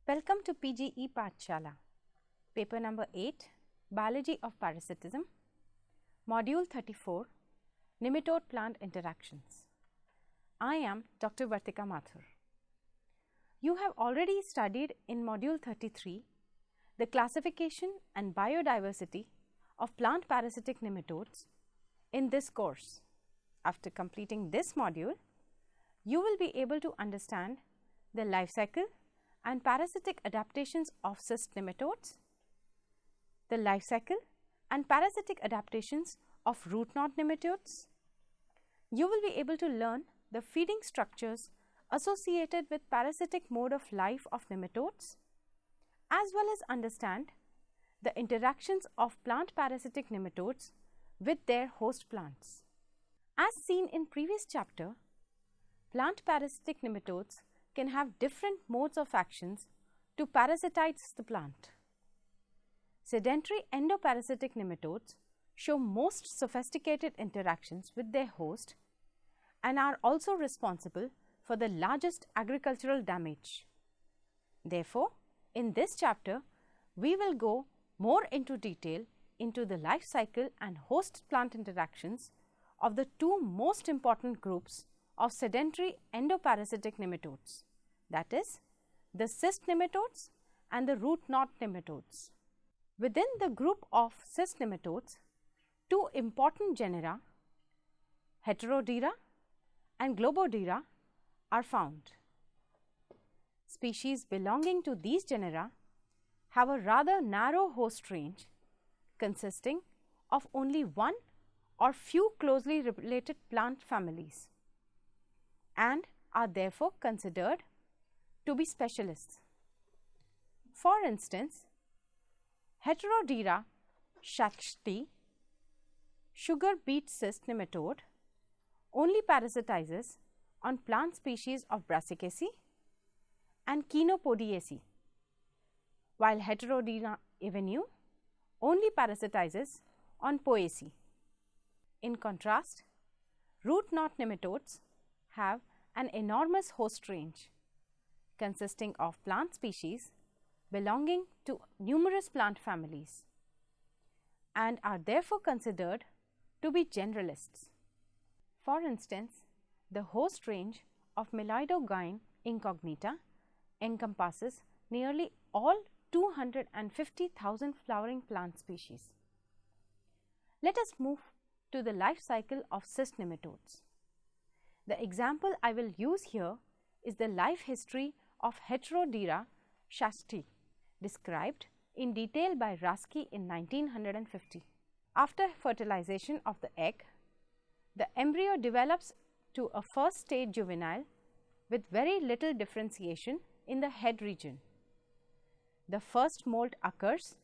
Welcome to PGE Pathshala, paper number 8, Biology of Parasitism, module 34, Nematode Plant Interactions. I am Dr. Vartika Mathur. You have already studied in module 33 the classification and biodiversity of plant parasitic nematodes in this course. After completing this module, you will be able to understand the life cycle and parasitic adaptations of cyst nematodes, the life cycle and parasitic adaptations of root knot nematodes. You will be able to learn the feeding structures associated with parasitic mode of life of nematodes, as well as understand the interactions of plant parasitic nematodes with their host plants. As seen in previous chapter, plant parasitic nematodes can have different modes of actions to parasitize the plant. Sedentary endoparasitic nematodes show most sophisticated interactions with their host and are also responsible for the largest agricultural damage. Therefore, in this chapter, we will go more into detail into the life cycle and host plant interactions of the two most important groups of sedentary endoparasitic nematodes, that is, the cyst nematodes and the root knot nematodes. Within the group of cyst nematodes, two important genera, Heterodira and Globodira, are found. Species belonging to these genera have a rather narrow host range consisting of only one or few closely related plant families and are therefore considered to be specialists. For instance, Heterodira shachti, sugar beet cyst nematode, only parasitizes on plant species of Brassicaceae and Chenopodiaceae, while Heterodira avenue only parasitizes on Poaceae. In contrast, root knot nematodes have an enormous host range consisting of plant species belonging to numerous plant families and are therefore considered to be generalists. For instance, the host range of Meloidogyne incognita encompasses nearly all 250,000 flowering plant species. Let us move to the life cycle of cyst nematodes. The example I will use here is the life history of Heterodira shachti, described in detail by Rasky in 1950. After fertilization of the egg, the embryo develops to a first stage juvenile with very little differentiation in the head region. The first molt occurs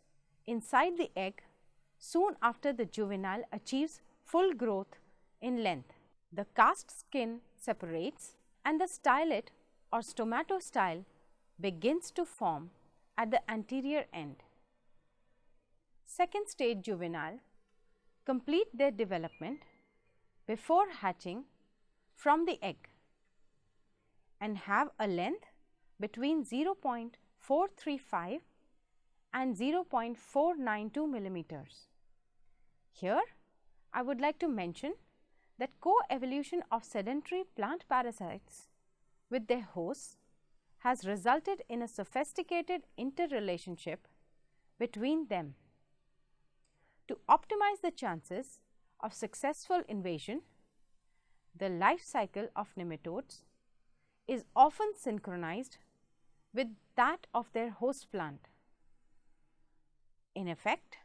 inside the egg soon after the juvenile achieves full growth in length. The cast skin separates and the stylet or stomatostyle begins to form at the anterior end. Second stage juvenile complete their development before hatching from the egg and have a length between 0.435 and 0.492 millimeters. Here, I would like to mention that co-evolution of sedentary plant parasites with their hosts has resulted in a sophisticated interrelationship between them. To optimize the chances of successful invasion, the life cycle of nematodes is often synchronized with that of their host plant. In effect,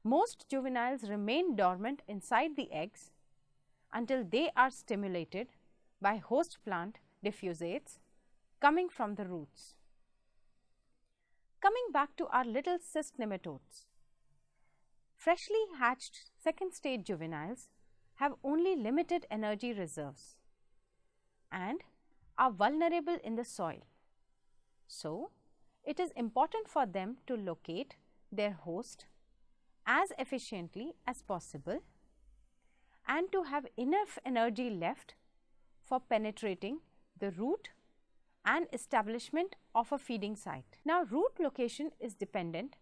most juveniles remain dormant inside the eggs until they are stimulated by host plant diffusates coming from the roots. Coming back to our little cyst nematodes, freshly hatched second stage juveniles have only limited energy reserves and are vulnerable in the soil. So, it is important for them to locate their host as efficiently as possible and to have enough energy left for penetrating the root and establishment of a feeding site. Now, root location is dependent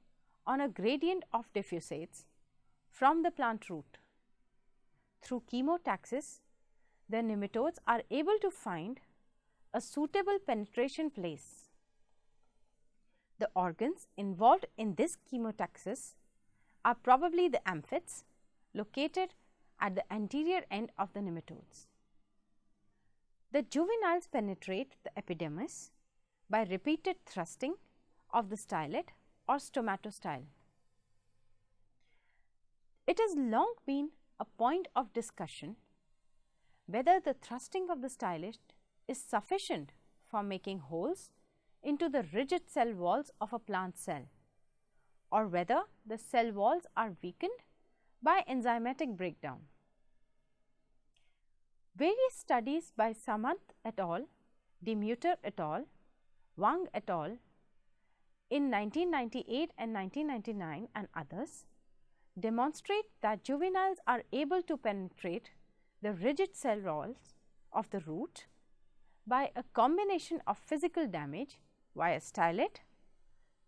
on a gradient of diffusates from the plant root. Through chemotaxis, the nematodes are able to find a suitable penetration place. The organs involved in this chemotaxis are probably the amphids located at the anterior end of the nematodes. The juveniles penetrate the epidermis by repeated thrusting of the stylet or stomatostyle. It has long been a point of discussion whether the thrusting of the stylet is sufficient for making holes into the rigid cell walls of a plant cell, or whether the cell walls are weakened by enzymatic breakdown. Various studies by Samant et al., Demuter et al., Wang et al. In 1998 and 1999 and others demonstrate that juveniles are able to penetrate the rigid cell walls of the root by a combination of physical damage via stylet,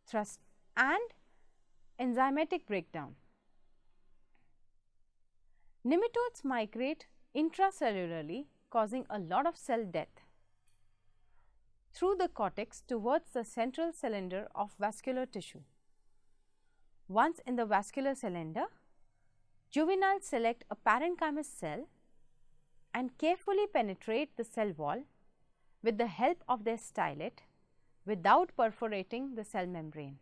thrust and enzymatic breakdown. Nematodes migrate intracellularly, causing a lot of cell death through the cortex towards the central cylinder of vascular tissue. Once in the vascular cylinder, juveniles select a parenchymal cell and carefully penetrate the cell wall with the help of their stylet without perforating the cell membrane.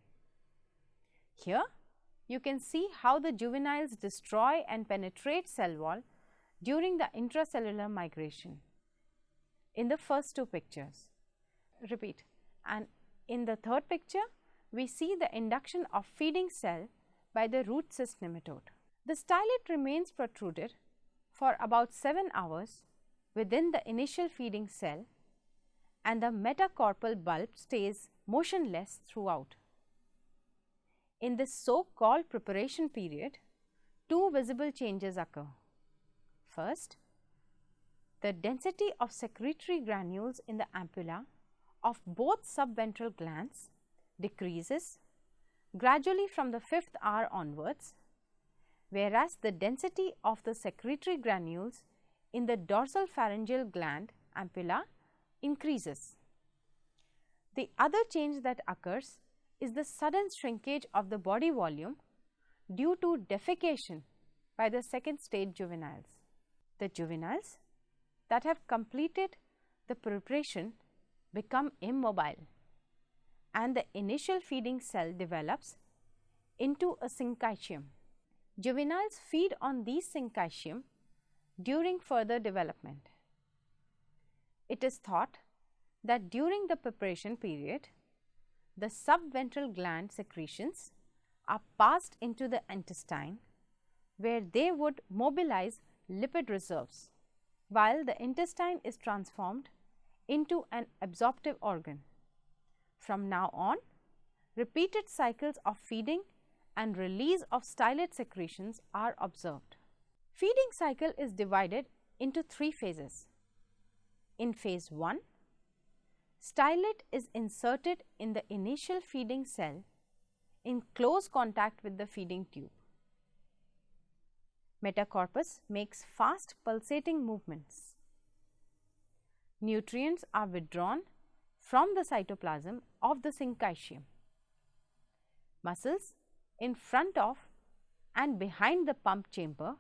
Here, you can see how the juveniles destroy and penetrate cell wall during the intracellular migration in the first two pictures. Repeat. And in the third picture, we see the induction of feeding cell by the root cyst nematode. The stylet remains protruded for about 7 hours within the initial feeding cell, and the metacarpal bulb stays motionless throughout. In this so-called preparation period, two visible changes occur. First, the density of secretory granules in the ampulla of both subventral glands decreases gradually from the 5th hour onwards, whereas the density of the secretory granules in the dorsal pharyngeal gland ampulla increases. The other change that occurs is the sudden shrinkage of the body volume due to defecation by the second stage juveniles. The juveniles that have completed the preparation become immobile, and the initial feeding cell develops into a syncytium. Juveniles feed on these syncytium during further development. It is thought that during the preparation period, the subventral gland secretions are passed into the intestine, where they would mobilize lipid reserves, while the intestine is transformed into an absorptive organ. From now on, repeated cycles of feeding and release of stylet secretions are observed. Feeding cycle is divided into 3 phases. In phase 1, stylet is inserted in the initial feeding cell in close contact with the feeding tube. Metacarpus makes fast pulsating movements. Nutrients are withdrawn from the cytoplasm of the syncytium. Muscles in front of and behind the pump chamber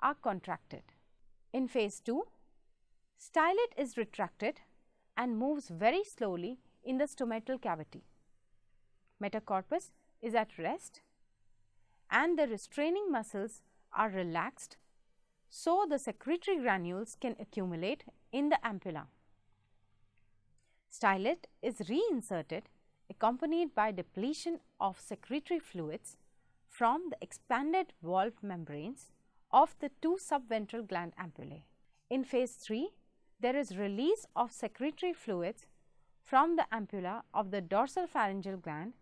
are contracted. In phase 2, stylet is retracted and moves very slowly in the stomatal cavity. Metacarpus is at rest and the restraining muscles are relaxed, so the secretory granules can accumulate in the ampulla. Stylet is reinserted accompanied by depletion of secretory fluids from the expanded valve membranes of the 2 subventral gland ampullae. In phase 3, there is release of secretory fluids from the ampulla of the dorsal pharyngeal gland,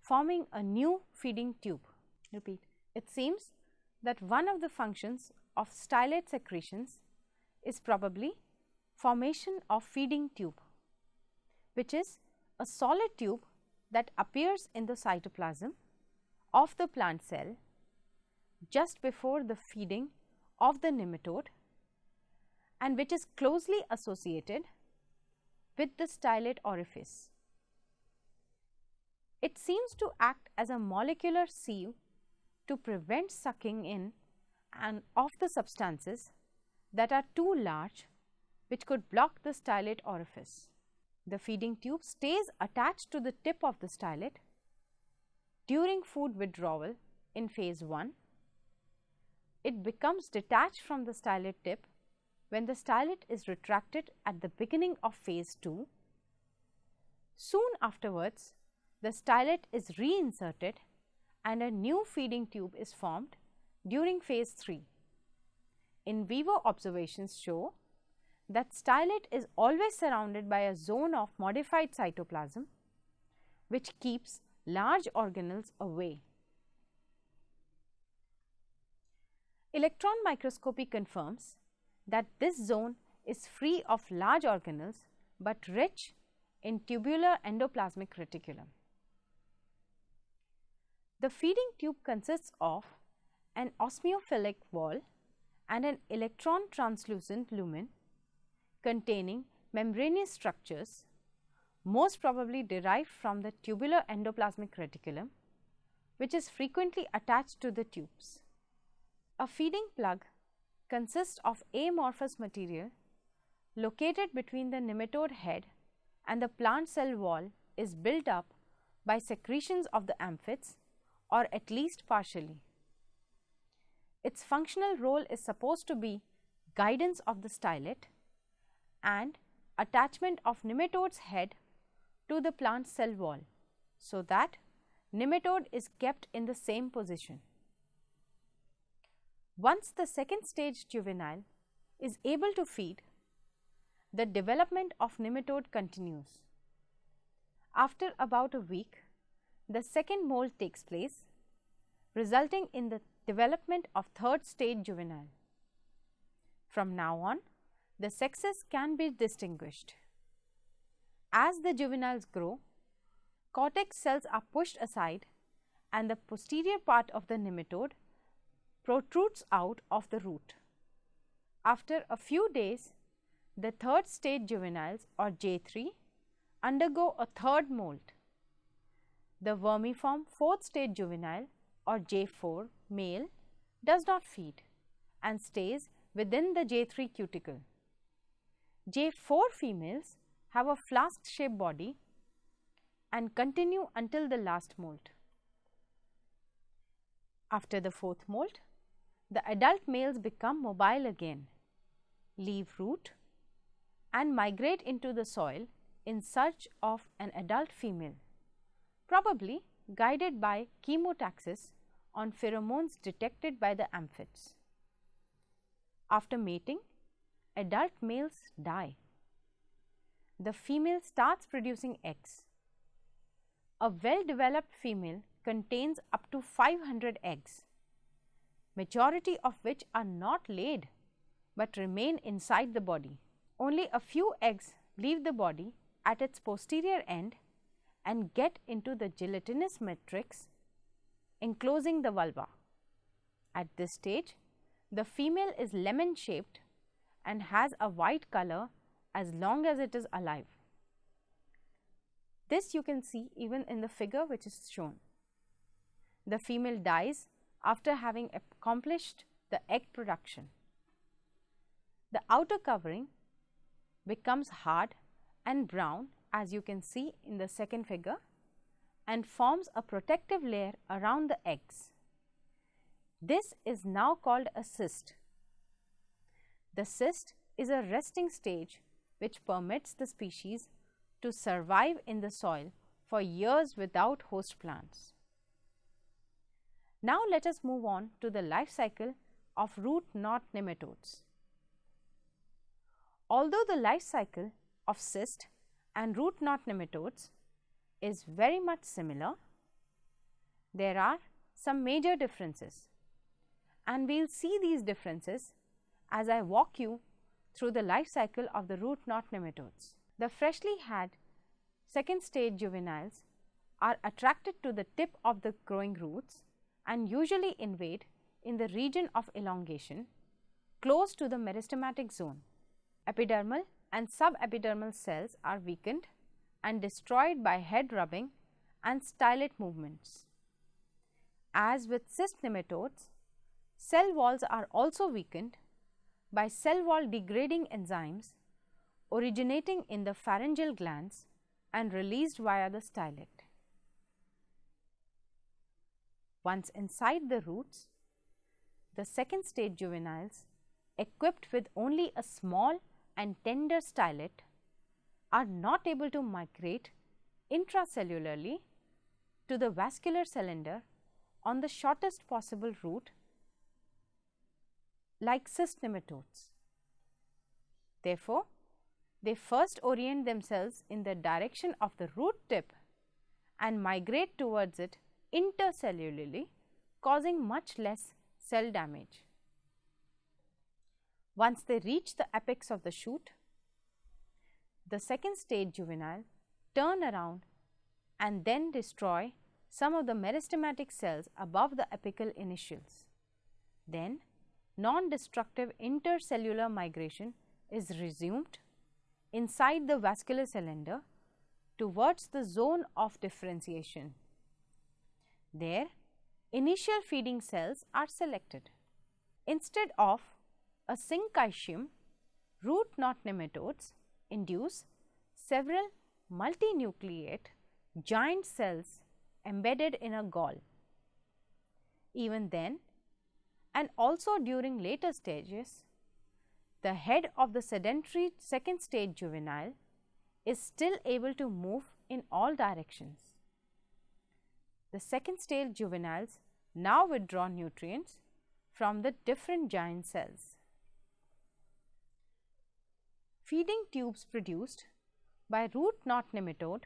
forming a new feeding tube. Repeat. It seems that one of the functions of stylet secretions is probably formation of feeding tube. which is a solid tube that appears in the cytoplasm of the plant cell just before the feeding of the nematode, and which is closely associated with the stylate orifice. It seems to act as a molecular sieve to prevent sucking in and of the substances that are too large, which could block the stylate orifice. The feeding tube stays attached to the tip of the stylate during food withdrawal in phase 1. It becomes detached from the stylate tip when the stylate is retracted at the beginning of phase 2. Soon afterwards, the stylate is reinserted and a new feeding tube is formed during phase 3. In vivo observations show that stylate is always surrounded by a zone of modified cytoplasm which keeps large organelles away. Electron microscopy confirms that this zone is free of large organelles but rich in tubular endoplasmic reticulum. The feeding tube consists of an osmophilic wall and an electron translucent lumen containing membranous structures, most probably derived from the tubular endoplasmic reticulum, which is frequently attached to the tubes. A feeding plug consists of amorphous material located between the nematode head and the plant cell wall is built up by secretions of the amphids, or at least partially. Its functional role is supposed to be guidance of the stylate and attachment of nematode's head to the plant cell wall, so that nematode is kept in the same position. Once the second stage juvenile is able to feed, the development of nematode continues. After about a week, the second molt takes place, resulting in the development of third stage juvenile. From now on, the sexes can be distinguished. As the juveniles grow, cortex cells are pushed aside and the posterior part of the nematode protrudes out of the root. After a few days, the third stage juveniles, or J3, undergo a third molt. The vermiform fourth stage juvenile, or J4 male, does not feed and stays within the J3 cuticle. J4 females have a flask-shaped body and continue until the last molt. After the fourth molt, the adult males become mobile again, leave root and migrate into the soil in search of an adult female, probably guided by chemotaxis on pheromones detected by the amphids. After mating, adult males die. The female starts producing eggs. A well-developed female contains up to 500 eggs, majority of which are not laid but remain inside the body. Only a few eggs leave the body at its posterior end and get into the gelatinous matrix enclosing the vulva. At this stage, the female is lemon-shaped and has a white color as long as it is alive. This you can see even in the figure which is shown. The female dies after having accomplished the egg production. The outer covering becomes hard and brown, as you can see in the second figure, and forms a protective layer around the eggs. This is now called a cyst. The cyst is a resting stage which permits the species to survive in the soil for years without host plants. Now let us move on to the life cycle of root knot nematodes. Although the life cycle of cyst and root knot nematodes is very much similar, there are some major differences, and we will see these differences as I walk you through the life cycle of the root knot nematodes. The freshly hatched second stage juveniles are attracted to the tip of the growing roots and usually invade in the region of elongation close to the meristematic zone. Epidermal and subepidermal cells are weakened and destroyed by head rubbing and stylet movements. As with cyst nematodes, cell walls are also weakened by cell wall degrading enzymes originating in the pharyngeal glands and released via the stylet. Once inside the roots, the second stage juveniles, equipped with only a small and tender stylet, are not able to migrate intracellularly to the vascular cylinder on the shortest possible route like cyst nematodes. Therefore, they first orient themselves in the direction of the root tip and migrate towards it intercellularly, causing much less cell damage. Once they reach the apex of the shoot, the second stage juvenile turn around and then destroy some of the meristematic cells above the apical initials. Then, non-destructive intercellular migration is resumed inside the vascular cylinder towards the zone of differentiation. There, initial feeding cells are selected. Instead of a syncytium, root knot nematodes induce several multinucleate giant cells embedded in a gall. Even then, and also during later stages, the head of the sedentary second stage juvenile is still able to move in all directions. The second stage juveniles now withdraw nutrients from the different giant cells. Feeding tubes produced by root knot nematode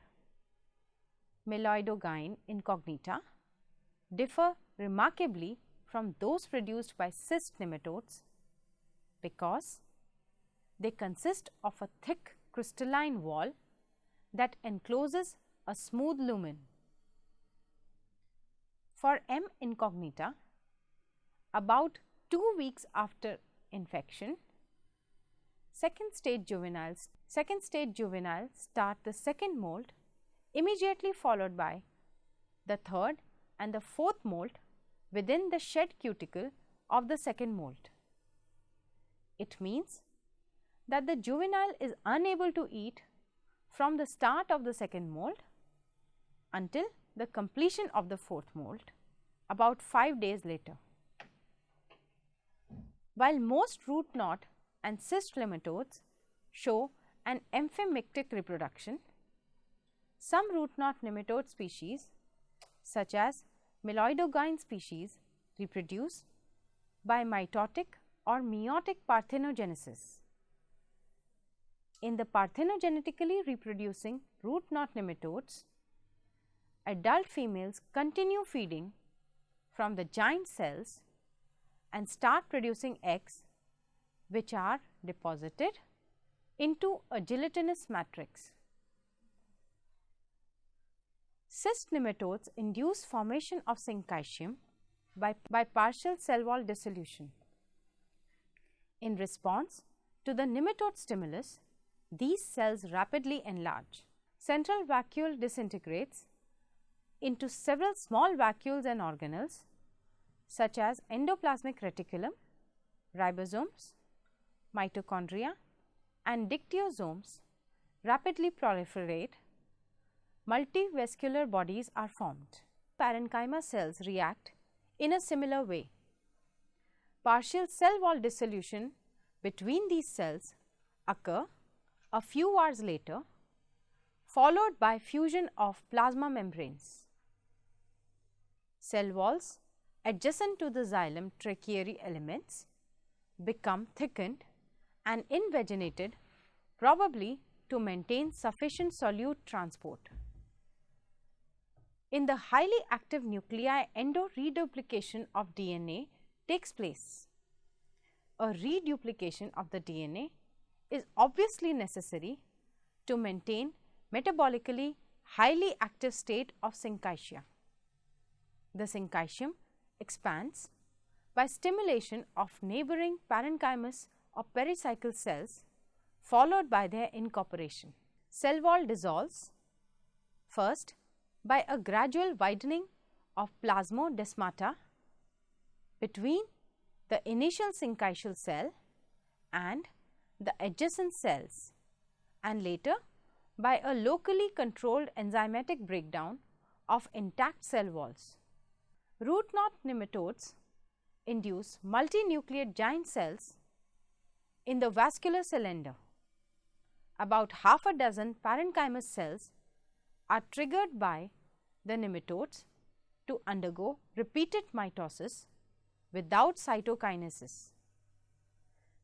Meloidogyne incognita differ remarkably from those produced by cyst nematodes because they consist of a thick crystalline wall that encloses a smooth lumen. For M. incognita, about 2 weeks after infection, second stage juveniles start the second molt, immediately followed by the third and the fourth molt within the shed cuticle of the second molt. It means that the juvenile is unable to eat from the start of the second molt until the completion of the fourth molt about 5 days later. While most root knot and cyst nematodes show an amphimictic reproduction, some root knot nematode species such as Meloidogyne species reproduce by mitotic or meiotic parthenogenesis. In the parthenogenetically reproducing root knot nematodes, adult females continue feeding from the giant cells and start producing eggs which are deposited into a gelatinous matrix. Cyst nematodes induce formation of syncytium by partial cell wall dissolution. In response to the nematode stimulus, these cells rapidly enlarge. Central vacuole disintegrates into several small vacuoles and organelles such as endoplasmic reticulum, ribosomes, mitochondria and dictyosomes rapidly proliferate. Multivascular bodies are formed. Parenchyma cells react in a similar way. Partial cell wall dissolution between these cells occur a few hours later, followed by fusion of plasma membranes. Cell walls adjacent to the xylem tracheary elements become thickened and invaginated, probably to maintain sufficient solute transport. In the highly active nuclei, endo-reduplication of DNA takes place. A reduplication of the DNA is obviously necessary to maintain metabolically highly active state of syncytia. The syncytium expands by stimulation of neighboring parenchymus or pericycle cells, followed by their incorporation. Cell wall dissolves first by a gradual widening of plasmodesmata between the initial syncytial cell and the adjacent cells, and later by a locally controlled enzymatic breakdown of intact cell walls. Root knot nematodes induce multinucleate giant cells in the vascular cylinder. About half a dozen parenchymus cells are triggered by the nematodes to undergo repeated mitosis without cytokinesis.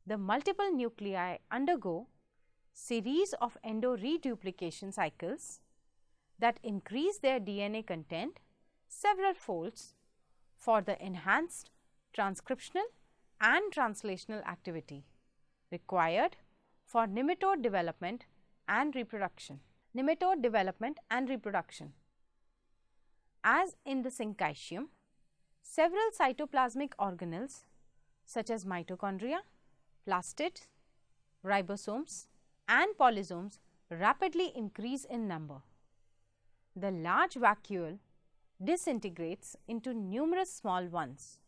The multiple nuclei undergo series of endo-reduplication cycles that increase their DNA content several folds for the enhanced transcriptional and translational activity required for nematode development and reproduction. Nematode development and reproduction. As in the syncytium, several cytoplasmic organelles such as mitochondria, plastids, ribosomes and polysomes rapidly increase in number. The large vacuole disintegrates into numerous small ones.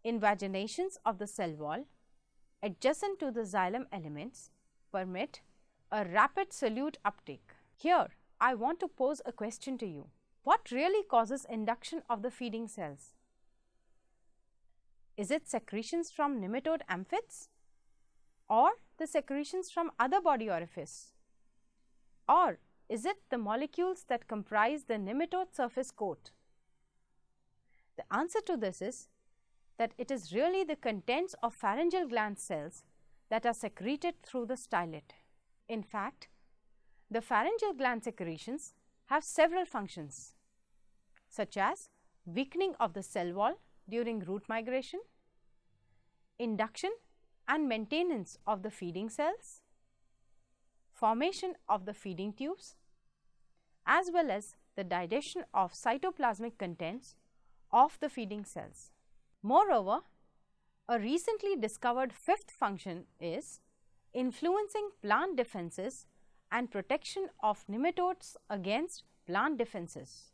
Invaginations of the cell wall adjacent to the xylem elements permit a rapid solute uptake. Here, I want to pose a question to you. What really causes induction of the feeding cells? Is it secretions from nematode amphids, or the secretions from other body orifice? Or is it the molecules that comprise the nematode surface coat? The answer to this is that it is really the contents of pharyngeal gland cells that are secreted through the stylet. In fact, the pharyngeal gland secretions have several functions, such as weakening of the cell wall during root migration, induction and maintenance of the feeding cells, formation of the feeding tubes, as well as the digestion of cytoplasmic contents of the feeding cells. Moreover, a recently discovered fifth function is influencing plant defenses and protection of nematodes against plant defenses.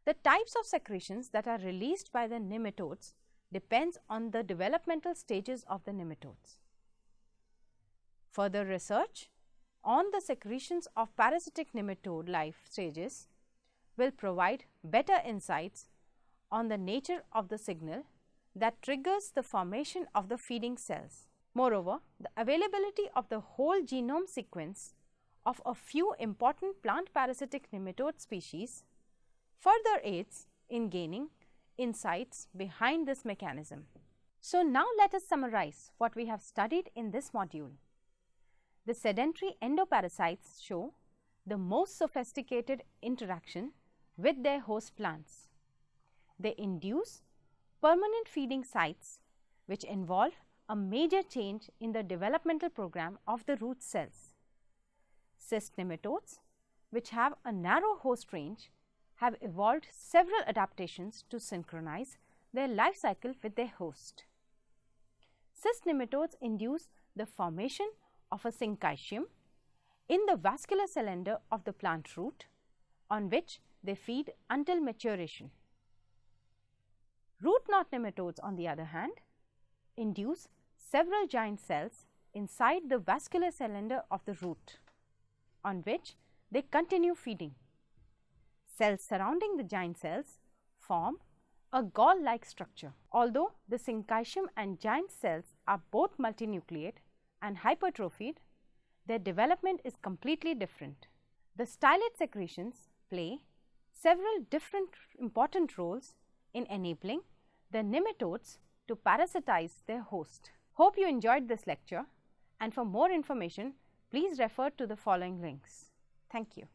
The types of secretions that are released by the nematodes depends on the developmental stages of the nematodes. Further research on the secretions of parasitic nematode life stages will provide better insights on the nature of the signal that triggers the formation of the feeding cells. Moreover, the availability of the whole genome sequence of a few important plant parasitic nematode species further aids in gaining insights behind this mechanism. So now let us summarize what we have studied in this module. The sedentary endoparasites show the most sophisticated interaction with their host plants. They induce permanent feeding sites which involve a major change in the developmental program of the root cells. Cyst nematodes, which have a narrow host range, have evolved several adaptations to synchronize their life cycle with their host. Cyst nematodes induce the formation of a syncytium in the vascular cylinder of the plant root, on which they feed until maturation. Root knot nematodes, on the other hand, induce several giant cells inside the vascular cylinder of the root, on which they continue feeding. Cells surrounding the giant cells form a gall-like structure. Although the syncytium and giant cells are both multinucleate and hypertrophied, their development is completely different. The stylet secretions play several different important roles in enabling the nematodes to parasitize their host. Hope you enjoyed this lecture, and for more information, please refer to the following links. Thank you.